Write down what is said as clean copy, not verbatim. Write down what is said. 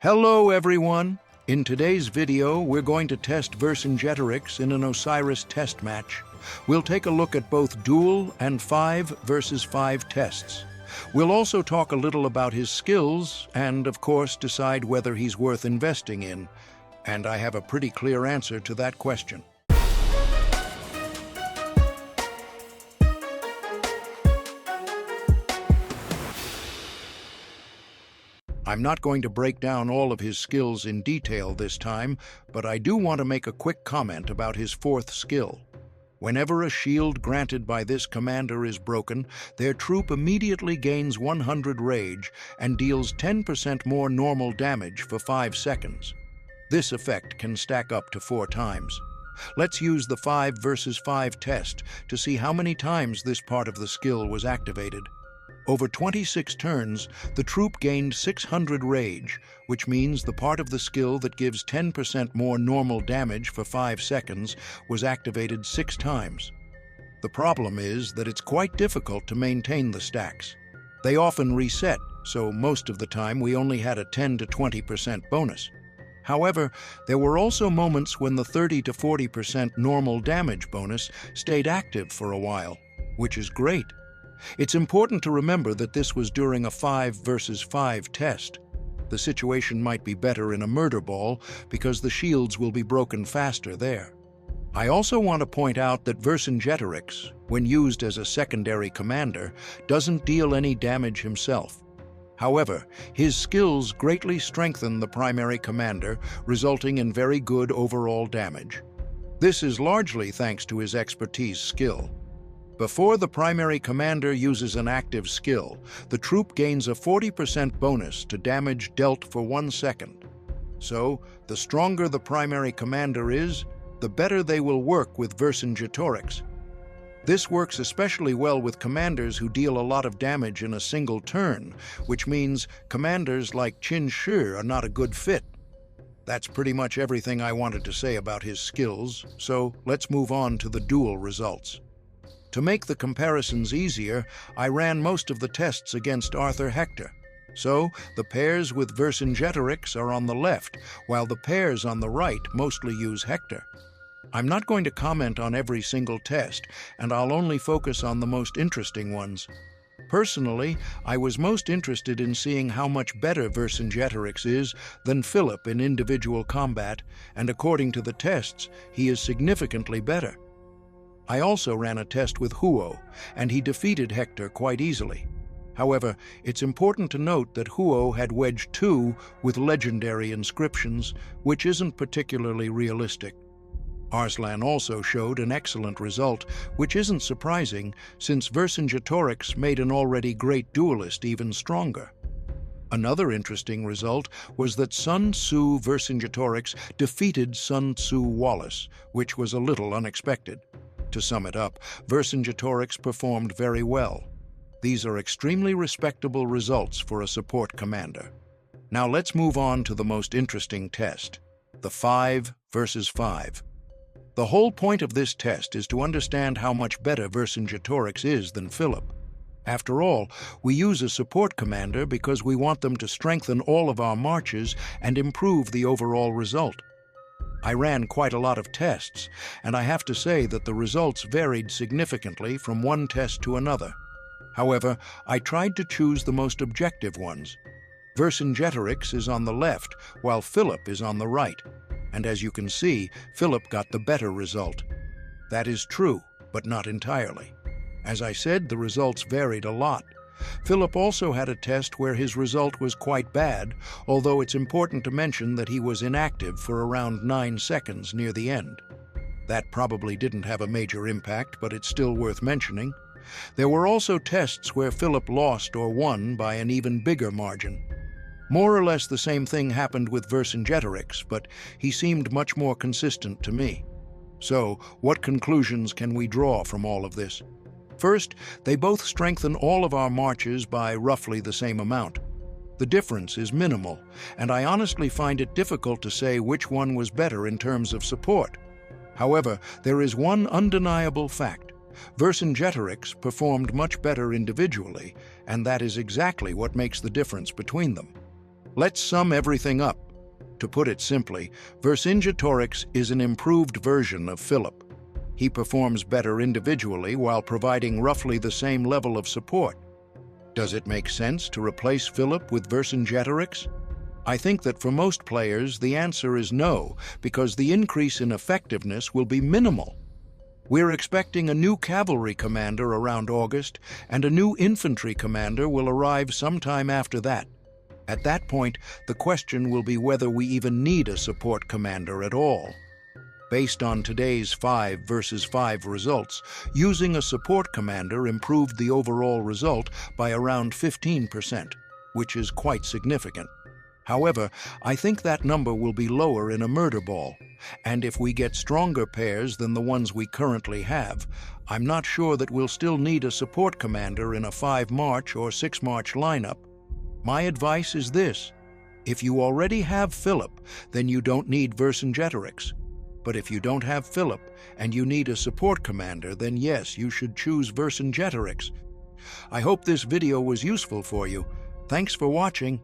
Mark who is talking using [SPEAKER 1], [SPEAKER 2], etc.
[SPEAKER 1] Hello everyone! In today's video, we're going to test Vercingetorix in an Osiris test match. We'll take a look at both duel and 5 versus 5 tests. We'll also talk a little about his skills and, of course, decide whether he's worth investing in. And I have a pretty clear answer to that question. I'm not going to break down all of his skills in detail this time, but I do want to make a quick comment about his 4th skill. Whenever a shield granted by this commander is broken, their troop immediately gains 100 rage and deals 10% more normal damage for 5 seconds. This effect can stack up to 4 times. Let's use the 5 versus 5 test to see how many times this part of the skill was activated. Over 26 turns, the troop gained 600 rage, which means the part of the skill that gives 10% more normal damage for 5 seconds was activated 6 times. The problem is that it's quite difficult to maintain the stacks. They often reset, so most of the time we only had a 10 to 20% bonus. However, there were also moments when the 30 to 40% normal damage bonus stayed active for a while, which is great. It's important to remember that this was during a 5 versus 5 test. The situation might be better in a murder ball because the shields will be broken faster there. I also want to point out that Vercingetorix, when used as a secondary commander, doesn't deal any damage himself. However, his skills greatly strengthen the primary commander, resulting in very good overall damage. This is largely thanks to his expertise skill. Before the primary commander uses an active skill, the troop gains a 40% bonus to damage dealt for 1 second. So, the stronger the primary commander is, the better they will work with Vercingetorix. This works especially well with commanders who deal a lot of damage in a single turn, which means commanders like Qin Shi are not a good fit. That's pretty much everything I wanted to say about his skills, so let's move on to the duel results. To make the comparisons easier, I ran most of the tests against Arthur Hector. So, the pairs with Vercingetorix are on the left, while the pairs on the right mostly use Hector. I'm not going to comment on every single test, and I'll only focus on the most interesting ones. Personally, I was most interested in seeing how much better Vercingetorix is than Philip in individual combat, and according to the tests, he is significantly better. I also ran a test with Huo, and he defeated Hector quite easily. However, it's important to note that Huo had Wedge 2 with legendary inscriptions, which isn't particularly realistic. Arslan also showed an excellent result, which isn't surprising since Vercingetorix made an already great duelist even stronger. Another interesting result was that Sun Tzu Vercingetorix defeated Sun Tzu Wallace, which was a little unexpected. To sum it up, Vercingetorix performed very well. These are extremely respectable results for a support commander. Now let's move on to the most interesting test, the 5 versus 5. The whole point of this test is to understand how much better Vercingetorix is than Philip. After all, we use a support commander because we want them to strengthen all of our marches and improve the overall result. I ran quite a lot of tests, and I have to say that the results varied significantly from one test to another. However, I tried to choose the most objective ones. Vercingetorix is on the left, while Philip is on the right. And as you can see, Philip got the better result. That is true, but not entirely. As I said, the results varied a lot. Philip also had a test where his result was quite bad, although it's important to mention that he was inactive for around 9 seconds near the end. That probably didn't have a major impact, but it's still worth mentioning. There were also tests where Philip lost or won by an even bigger margin. More or less the same thing happened with Vercingetorix, but he seemed much more consistent to me. So, what conclusions can we draw from all of this? First, they both strengthen all of our marches by roughly the same amount. The difference is minimal, and I honestly find it difficult to say which one was better in terms of support. However, there is one undeniable fact. Vercingetorix performed much better individually, and that is exactly what makes the difference between them. Let's sum everything up. To put it simply, Vercingetorix is an improved version of Philip. He performs better individually while providing roughly the same level of support. Does it make sense to replace Philip with Vercingetorix? I think that for most players the answer is no, because the increase in effectiveness will be minimal. We're expecting a new cavalry commander around August, and a new infantry commander will arrive sometime after that. At that point, the question will be whether we even need a support commander at all. Based on today's 5 versus 5 results, using a support commander improved the overall result by around 15%, which is quite significant. However, I think that number will be lower in a murder ball, and if we get stronger pairs than the ones we currently have, I'm not sure that we'll still need a support commander in a 5-march or 6-march lineup. My advice is this: if you already have Philip, then you don't need Vercingetorix. But if you don't have Philip and you need a support commander, then yes, you should choose Vercingetorix. I hope this video was useful for you. Thanks for watching.